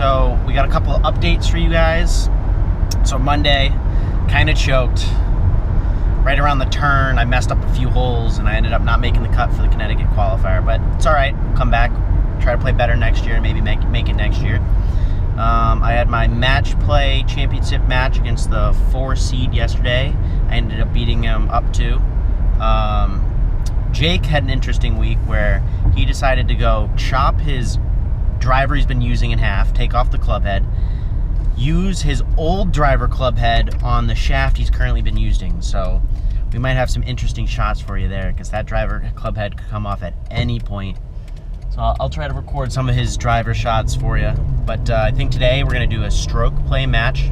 So we got a couple of updates for you guys. So Monday, kind of choked. Right around the turn, I messed up a few holes and I ended up not making the cut for the Connecticut qualifier. But it's all right. We'll come back, try to play better next year, and maybe make it next year. I had my match play championship match against the 4 seed yesterday. I ended up beating him up 2. Jake had an interesting week where he decided to go chop his driver he's been using in half, take off the club head, use his old driver club head on the shaft he's currently been using. So we might have some interesting shots for you there, because that driver club head could come off at any point. So I'll try to record some of his driver shots for you. But I think today we're going to do a stroke play match,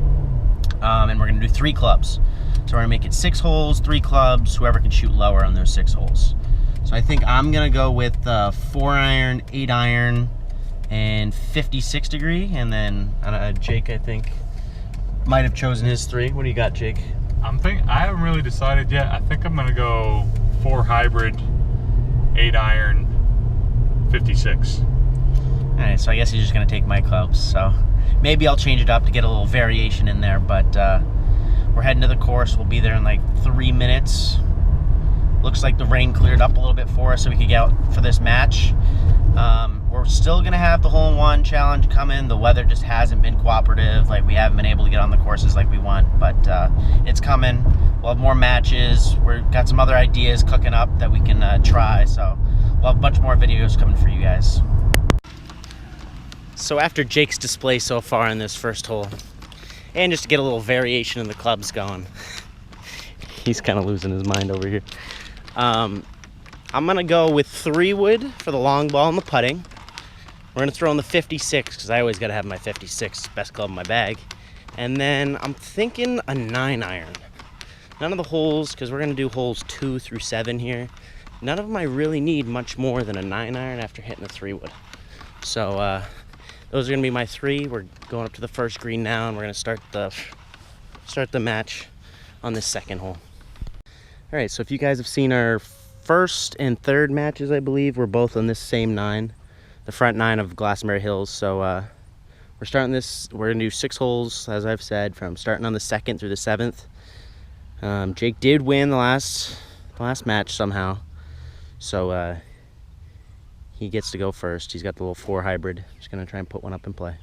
and we're going to do 3 clubs. So we're going to make it 6 holes, 3 clubs, whoever can shoot lower on those 6 holes. So I think I'm going to go with 4-iron, 8-iron, and 56 degree. And then Jake, I think, might have chosen his 3. What do you got, Jake? I haven't really decided yet. I think I'm going to go 4 hybrid, 8-iron, 56. All right, so I guess he's just going to take my clubs. So maybe I'll change it up to get a little variation in there. But we're heading to the course. We'll be there in like 3 minutes. Looks like the rain cleared up a little bit for us so we could get out for this match. We're still going to have the hole-in-one challenge coming. The weather just hasn't been cooperative. Like, we haven't been able to get on the courses like we want, but it's coming. We'll have more matches. We've got some other ideas cooking up that we can try, so we'll have a bunch more videos coming for you guys. So after Jake's display so far in this first hole, and just to get a little variation in the clubs going, he's kind of losing his mind over here. I'm going to go with 3-wood for the long ball and the putting. We're going to throw in the 56 because I always got to have my 56, best club in my bag. And then I'm thinking a 9-iron. None of the holes, because we're going to do holes 2 through 7 here, none of them I really need much more than a 9-iron after hitting a 3-wood. So those are going to be my 3. We're going up to the first green now, and we're going to start the match on this second hole. All right, so if you guys have seen our first and third matches, I believe, we're both on this same 9, the front 9 of Glastonbury Hills. So we're starting this, we're going to do 6 holes, as I've said, from starting on the 2nd through the 7th. Jake did win the last match somehow, so he gets to go first. He's got the little 4 hybrid. Just going to try and put one up and play.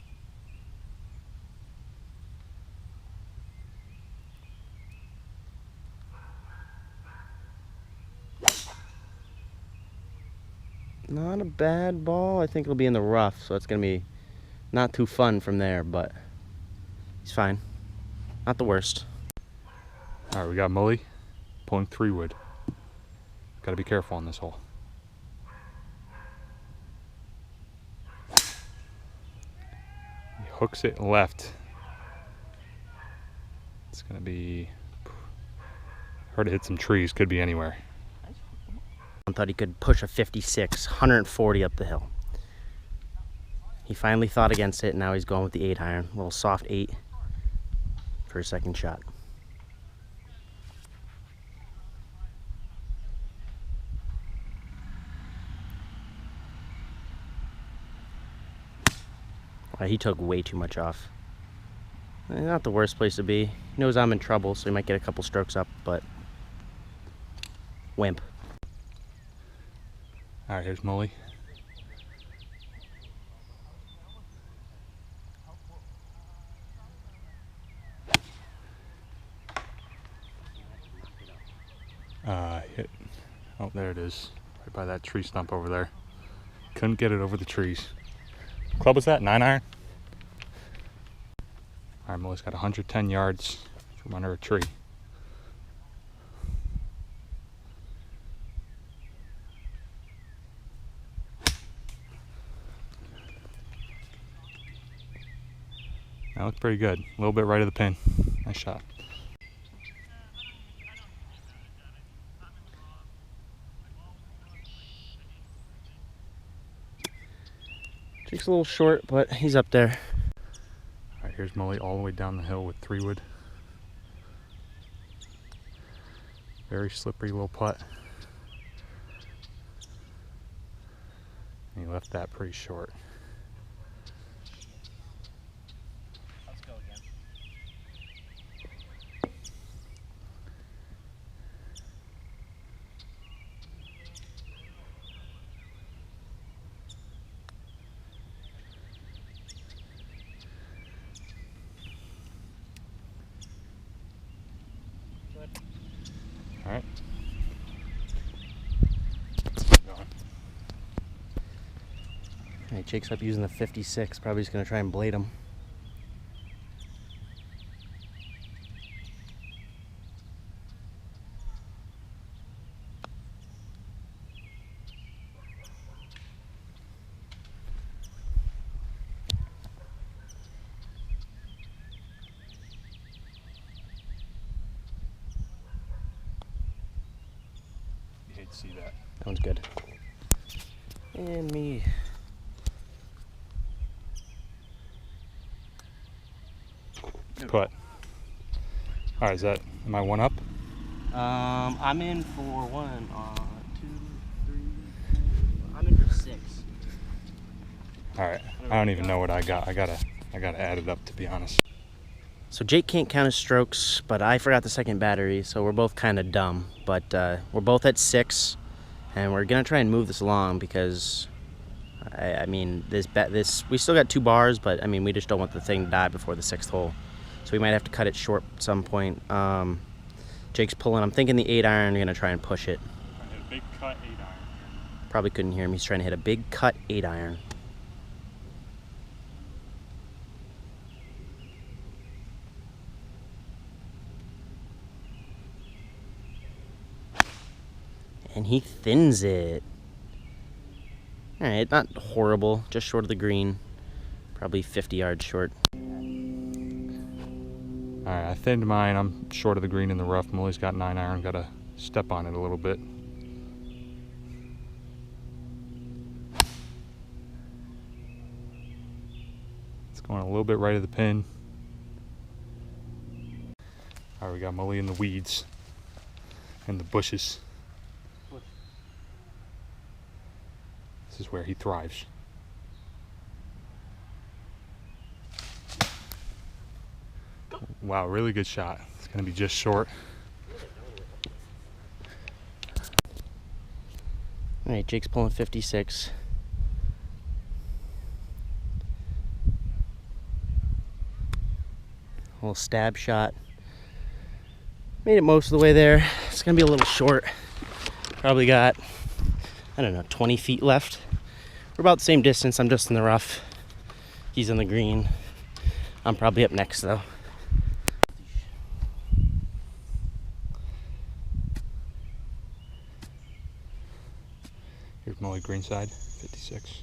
Not a bad ball. I think it'll be in the rough, so it's going to be not too fun from there, but he's fine. Not the worst. All right, we got Mully pulling 3-wood. Got to be careful on this hole. He hooks it left. It's going to be hard to hit some trees. Could be anywhere. I thought he could push a 56, 140 up the hill. He finally thought against it, and now he's going with the 8-iron. A little soft 8 for his second shot. He took way too much off. Not the worst place to be. He knows I'm in trouble, so he might get a couple strokes up, but wimp. All right, here's Mully. Hit. Oh, there it is. Right by that tree stump over there. Couldn't get it over the trees. What club was that? 9-iron? All right, Mully's got 110 yards from under a tree. That looked pretty good. A little bit right of the pin. Nice shot. Jake's a little short, but he's up there. All right, here's Mully all the way down the hill with 3-wood. Very slippery little putt. And he left that pretty short. Alright, Jake's up using the 56. Probably just gonna try and blade him. You hate to see that. That one's good. And me. Put. Alright, am I one up? I'm in for 1, 2, 3, 4. I'm in for 6. Alright, I don't even know what I got. I gotta add it up, to be honest. So Jake can't count his strokes, but I forgot the second battery, so we're both kind of dumb. But we're both at 6, and we're gonna try and move this along because I mean this we still got 2 bars, but I mean we just don't want the thing to die before the 6th hole. So we might have to cut it short at some point. Jake's pulling. I'm thinking the 8-iron. We're gonna try and push it. I hit a big cut 8-iron. Probably couldn't hear him. He's trying to hit a big cut 8-iron. And he thins it. Alright, not horrible. Just short of the green. Probably 50 yards short. Alright, I thinned mine. I'm short of the green in the rough. Molly's got 9-iron. Gotta step on it a little bit. It's going a little bit right of the pin. Alright, we got Molly in the weeds and the bushes. This is where he thrives. Wow, really good shot. It's gonna be just short. Alright, Jake's pulling 56. A little stab shot. Made it most of the way there. It's gonna be a little short. Probably got, I don't know, 20 feet left. We're about the same distance. I'm just in the rough. He's in the green. I'm probably up next though. Here's Molly greenside, 56.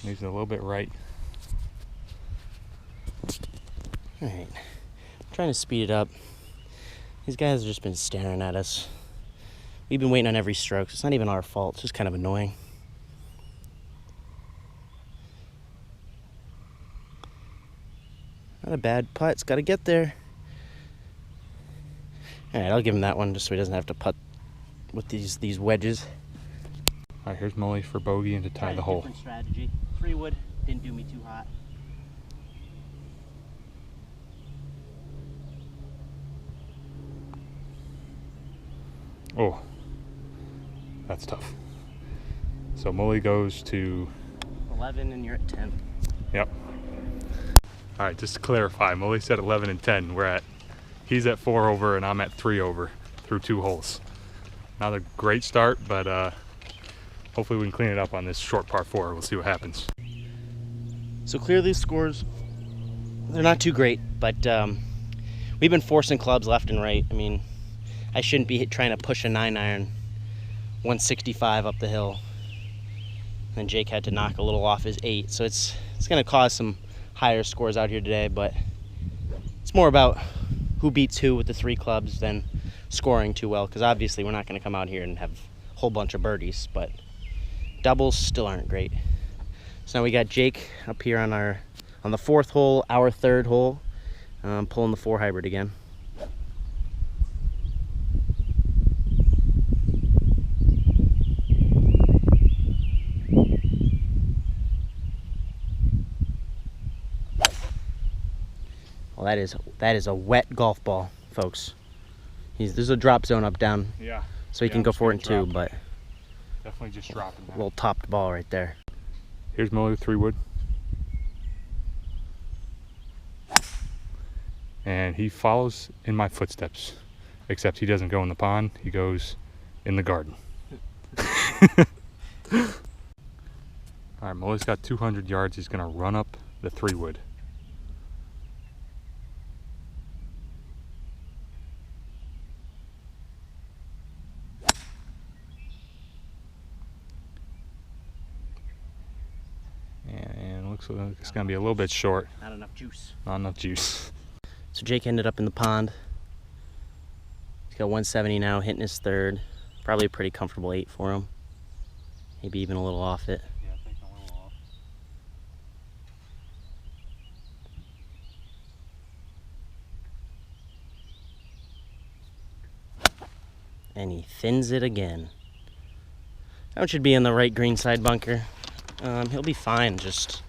He's a little bit right. Alright. Trying to speed it up. These guys have just been staring at us. We've been waiting on every stroke, so it's not even our fault. It's just kind of annoying. Not a bad putt. It's got to get there. Alright, I'll give him that one just so he doesn't have to putt with these wedges. Alright, here's Molly for bogey and to tie the hole. Different strategy. 3-wood didn't do me too hot. Oh, that's tough. So Molly goes to 11 and you're at 10. Yep. All right, just to clarify, Molly said 11 and 10. He's at 4 over and I'm at 3 over through 2 holes. Not a great start, but hopefully we can clean it up on this short par 4. We'll see what happens. So clearly the scores, they're not too great, but we've been forcing clubs left and right. I mean, I shouldn't be trying to push a 9-iron 165 up the hill. And Jake had to knock a little off his 8, so it's going to cause some higher scores out here today, but it's more about who beats who with the 3 clubs than scoring too well, because obviously we're not going to come out here and have a whole bunch of birdies, but doubles still aren't great. So now we got Jake up here on the 4th hole, our 3rd hole, pulling the 4 hybrid again. Well, that is a wet golf ball, folks. There's a drop zone up down. Yeah. So he can go for it in 2, but definitely just dropping a that. little topped ball right there. Here's Molly with 3-wood. And he follows in my footsteps. Except he doesn't go in the pond, he goes in the garden. Alright, Mully's got 200 yards. He's going to run up the 3-wood. And looks like it's going to be a little bit short. Not enough juice. Not enough juice. So Jake ended up in the pond. He's got 170 now, hitting his third. Probably a pretty comfortable 8 for him. Maybe even a little off it. Yeah, I think a little off. And he thins it again. That one should be in the right green side bunker. He'll be fine, just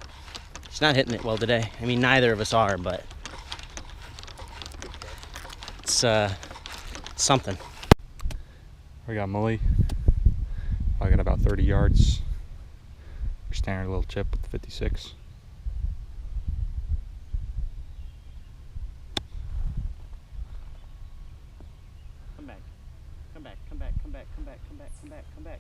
he's not hitting it well today. I mean, neither of us are, but it's something. We got Mully. I got about 30 yards. Your standard little chip with the 56. Come back. Come back, come back, come back, come back, come back, come back, come back.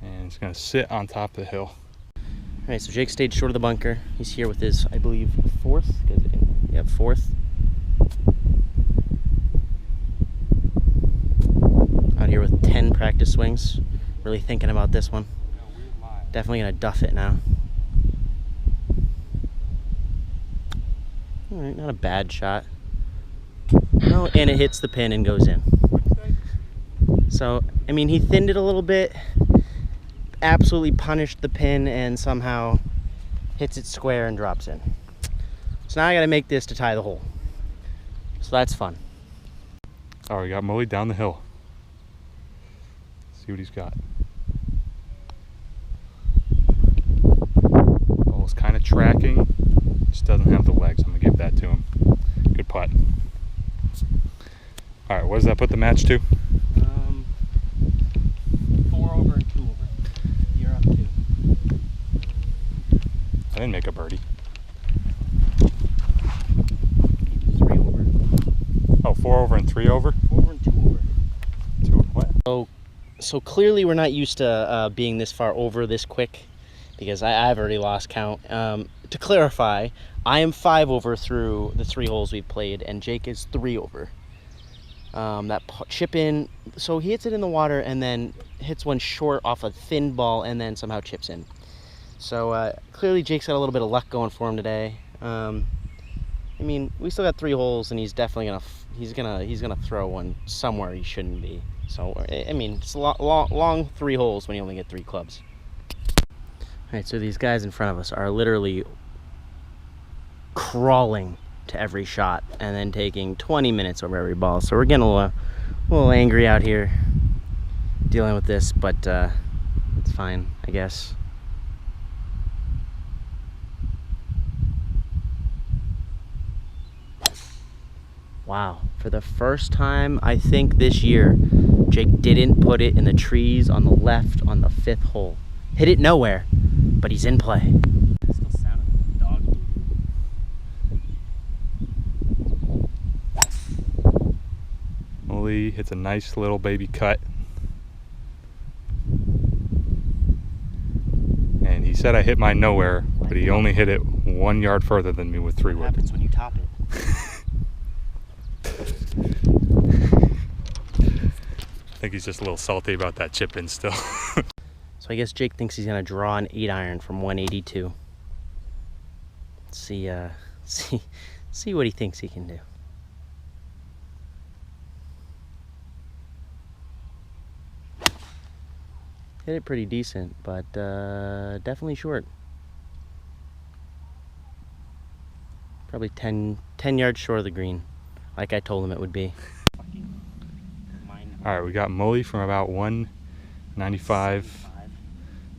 And it's going to sit on top of the hill. All right, so Jake stayed short of the bunker. He's here with his, I believe, 4th. Yeah, 4th. Out here with 10 practice swings. Really thinking about this one. Definitely gonna duff it now. All right, not a bad shot. No, and it hits the pin and goes in. So, I mean, he thinned it a little bit. Absolutely punished the pin and somehow hits it square and drops in. So now I gotta make this to tie the hole. So that's fun. Oh, we got Mully down the hill. See what he's got. Ball's kind of tracking. Just doesn't have the legs. I'm gonna give that to him. Good putt. All right, what does that put the match to? 4 over and 2 over. You're up 2. I didn't make a birdie. 3 over. Oh, 4 over and 3 over? 4 over and 2 over. 2 what? So clearly we're not used to being this far over this quick, because I've already lost count. To clarify, I am 5 over through the 3 holes we've played, and Jake is 3 over. That chip in, so he hits it in the water and then hits one short off a thin ball and then somehow chips in. So clearly Jake's got a little bit of luck going for him today. I mean, we still got 3 holes, and he's definitely he's gonna throw one somewhere he shouldn't be. So I mean, it's a long 3 holes when you only get 3 clubs. All right, so these guys in front of us are literally crawling to every shot and then taking 20 minutes over every ball. So we're getting a little angry out here dealing with this, but it's fine, I guess. Wow, for the first time I think this year, Jake didn't put it in the trees on the left on the 5th hole. Hit it nowhere, but he's in play. It still sounded like a dog. Mully hits a nice little baby cut. And he said I hit mine nowhere, but he only hit it 1 yard further than me with 3 What wood. happens when you top it? I think he's just a little salty about that chip in still. So I guess Jake thinks he's gonna draw an 8-iron from 182. Let's see what he thinks he can do. Hit it pretty decent, but definitely short. Probably 10 yards short of the green, like I told him it would be. All right, we got Mully from about 195,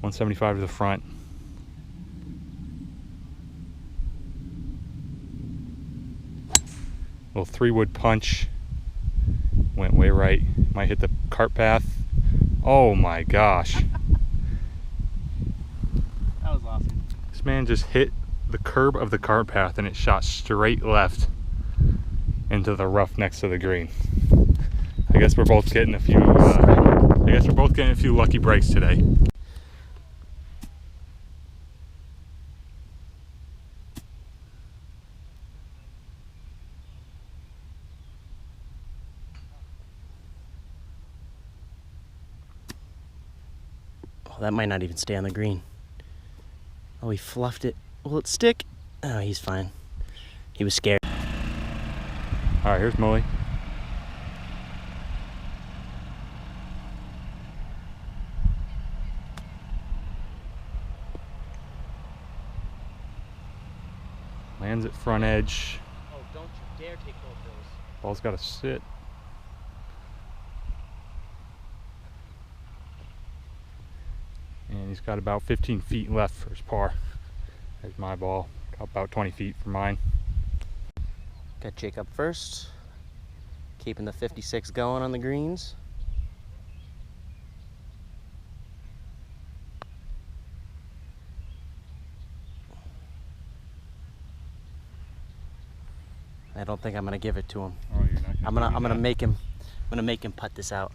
175 to the front. Little 3 wood punch. Went way right. Might hit the cart path. Oh my gosh. That was awesome. This man just hit the curb of the cart path and it shot straight left into the rough next to the green. I guess we're both getting a few. I guess we're both getting a few lucky breaks today. Oh, that might not even stay on the green. Oh, he fluffed it. Will it stick? Oh, he's fine. He was scared. All right, here's Mully. Lands at front edge. Oh, don't you dare take both those. Ball's got to sit. And he's got about 15 feet left for his par. There's my ball. Got about 20 feet for mine. Got Jake up first. Keeping the 56 going on the greens. I don't think I'm gonna give it to him. Oh, you're not I'm gonna make him putt this out.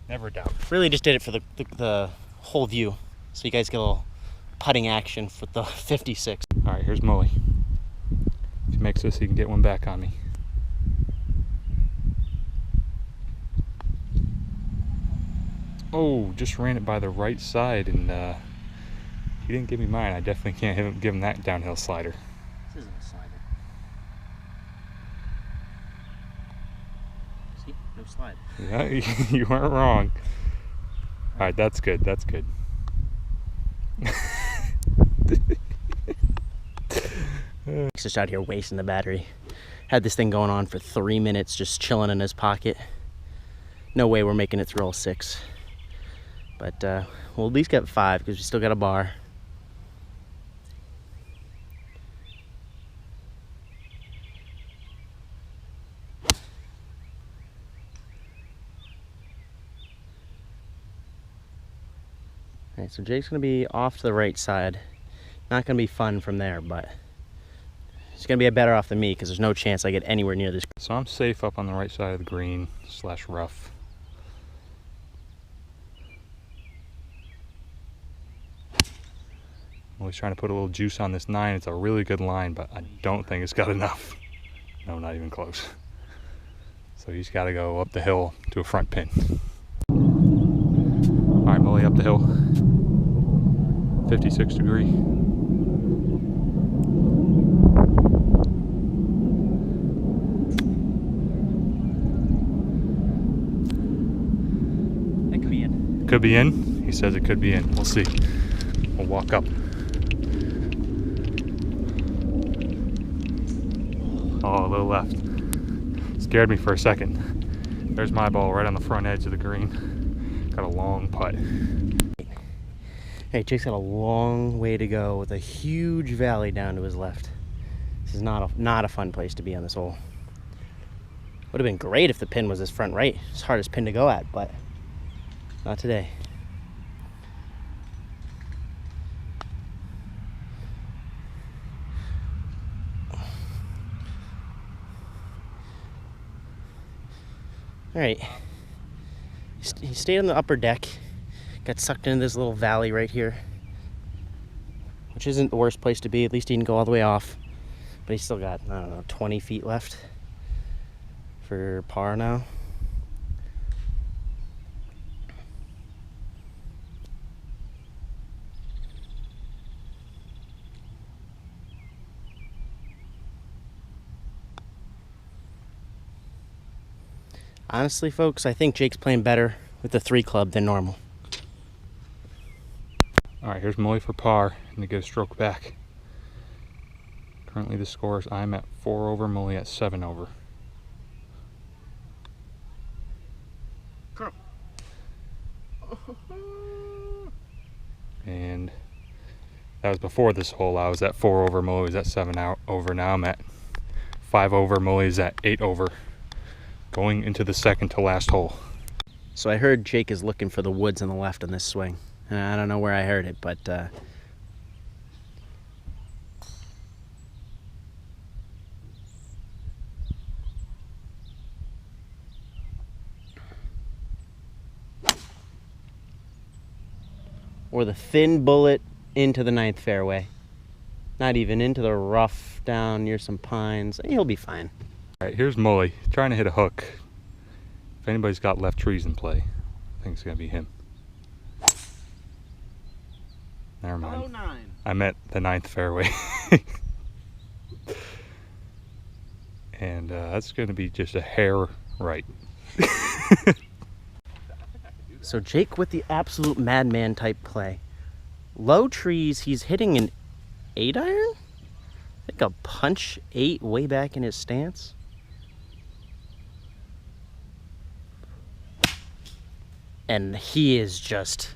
Never doubt. Really just did it for the whole view, so you guys get a little putting action for the 56. All right, here's Mully. If he makes this, he can get one back on me. Oh, just ran it by the right side, and he didn't give me mine. I definitely can't give him that downhill slider. This isn't a slider. See, no slide. Yeah, you weren't wrong. All right, that's good. That's good. He's just out here wasting the battery. Had this thing going on for 3 minutes, just chilling in his pocket. No way we're making it through all 6. But we'll at least get 5 because we still got a bar. All right, so Jake's gonna be off to the right side. Not gonna be fun from there, but he's gonna be better off than me because there's no chance I get anywhere near this. So I'm safe up on the right side of the green / rough. Always trying to put a little juice on this 9. It's a really good line, but I don't think it's got enough. No, not even close. So he's got to go up the hill to a front pin. All right, Mully up the hill. 56 degree. That could be in. Could be in. He says it could be in. We'll see. We'll walk up. Oh, a little left. Scared me for a second. There's my ball right on the front edge of the green. Got a long putt. Hey, Jake's got a long way to go with a huge valley down to his left. This is not a fun place to be on this hole. Would have been great if the pin was his front right. It's the hardest pin to go at, but not today. All right, he stayed on the upper deck, got sucked into this little valley right here, which isn't the worst place to be. At least he didn't go all the way off, but he's still got, I don't know, 20 feet left for par now. Honestly, folks, I think Jake's playing better with the 3 club than normal. All right, here's Mully for par and to get a stroke back. Currently the score is I'm at 4 over, Mully at 7 over. And that was before this hole. I was at 4 over, Mully was at 7 over. Now I'm at 5 over, Mully's at 8 over. Going into the second to last hole. So I heard Jake is looking for the woods on the left on this swing. And I don't know where I heard it, but or the thin bullet into the 9th fairway. Not even into the rough down near some pines. He'll be fine. All right, here's Mully trying to hit a hook. If anybody's got left trees in play, I think it's gonna be him. Never mind. I meant the 9th fairway. And that's gonna be just a hair right. So Jake with the absolute madman type play. Low trees, he's hitting an 8-iron? I think a punch 8 way back in his stance. And he is just...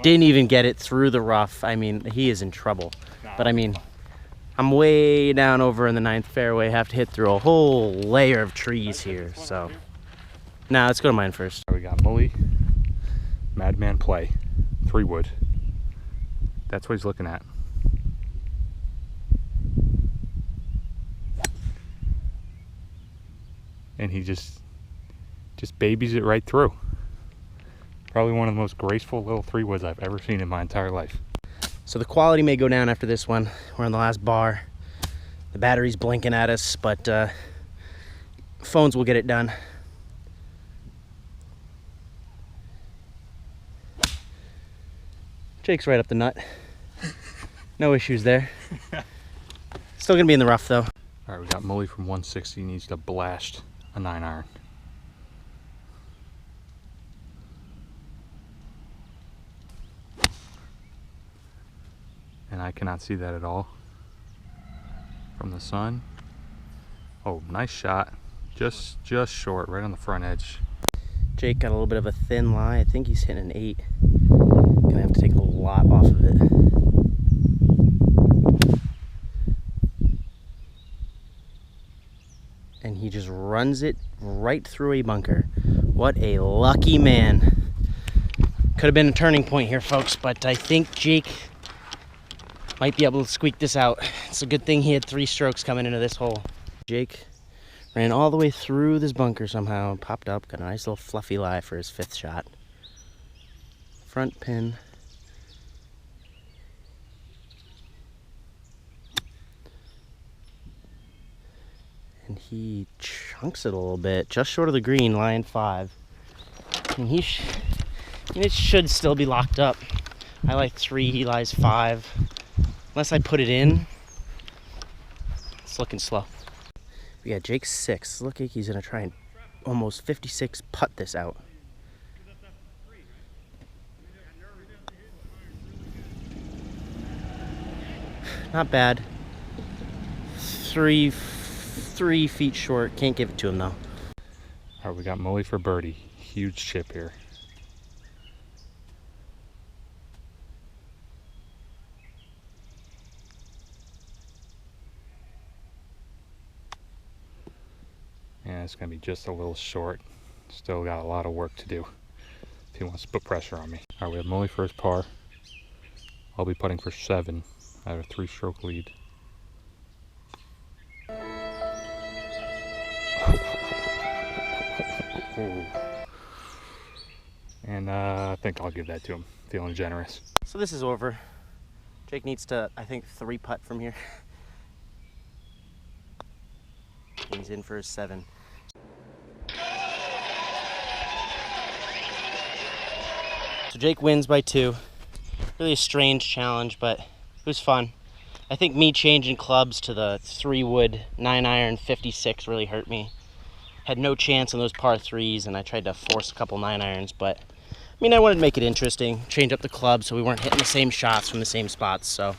didn't even get it through the rough. I mean, he is in trouble. But I mean, I'm way down over in the 9th fairway. Have to hit through a whole layer of trees here, so... Nah, let's go to mine first. We got Mully, madman play, 3-wood. That's what he's looking at. And he just babies it right through. Probably one of the most graceful little 3-woods I've ever seen in my entire life. So the quality may go down after this one. We're on the last bar. The battery's blinking at us, but phones will get it done. Jake's right up the nut. No issues there. Still gonna be in the rough though. All right, we got Mully from 160, needs to blast a 9-iron. And I cannot see that at all from the sun. Oh, nice shot. Just short, right on the front edge. Jake got a little bit of a thin lie. I think he's hitting an 8. Gonna have to take a lot off of it. And he just runs it right through a bunker. What a lucky man. Could have been a turning point here, folks, but I think Jake might be able to squeak this out. It's a good thing he had 3 strokes coming into this hole. Jake ran all the way through this bunker somehow, popped up, got a nice little fluffy lie for his 5th shot. Front pin. And he chunks it a little bit, just short of the green, line 5. And it should still be locked up. I like 3, he lies 5. Unless I put it in, it's looking slow. We got Jake 6. Look like he's gonna try and almost 56 putt this out. Not bad. 3 feet short. Can't give it to him though. All right, we got Mully for birdie. Huge chip here. Yeah, it's gonna be just a little short. Still got a lot of work to do if he wants to put pressure on me. All right, we have Mully for his par. I'll be putting for 7. I have a 3-stroke lead. And I think I'll give that to him. Feeling generous. So this is over. Jake needs to, I think, 3 putt from here. He's in for his 7. So Jake wins by 2. Really a strange challenge, but it was fun. I think me changing clubs to the 3-wood 9-iron 56 really hurt me. Had no chance on those par 3s, and I tried to force a couple 9-irons, but I mean, I wanted to make it interesting, change up the club so we weren't hitting the same shots from the same spots. So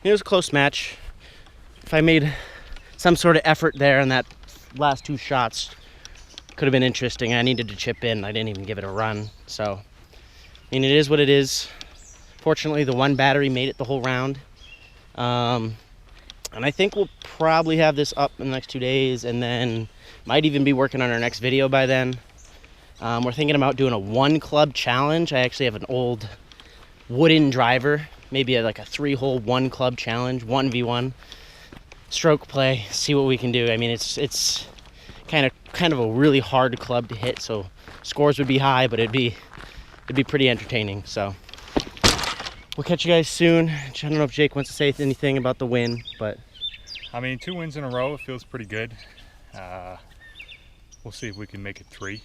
it was a close match. If I made some sort of effort there in that last 2 shots, could have been interesting. I needed to chip in. I didn't even give it a run. So, I mean, it is what it is. Fortunately, the 1 battery made it the whole round. And I think we'll probably have this up in the next 2 days, and then might even be working on our next video by then. We're thinking about doing a 1-club challenge. I actually have an old wooden driver, maybe like a 3-hole 1-club challenge, 1v1 stroke play. See what we can do. I mean, it's kind of a really hard club to hit, so scores would be high, but it'd be it'd be pretty entertaining. So we'll catch you guys soon. I don't know if Jake wants to say anything about the win, but I mean, 2 wins in a row, it feels pretty good. We'll see if we can make it 3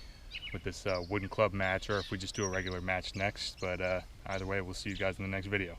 with this wooden club match, or if we just do a regular match next. But either way, we'll see you guys in the next video.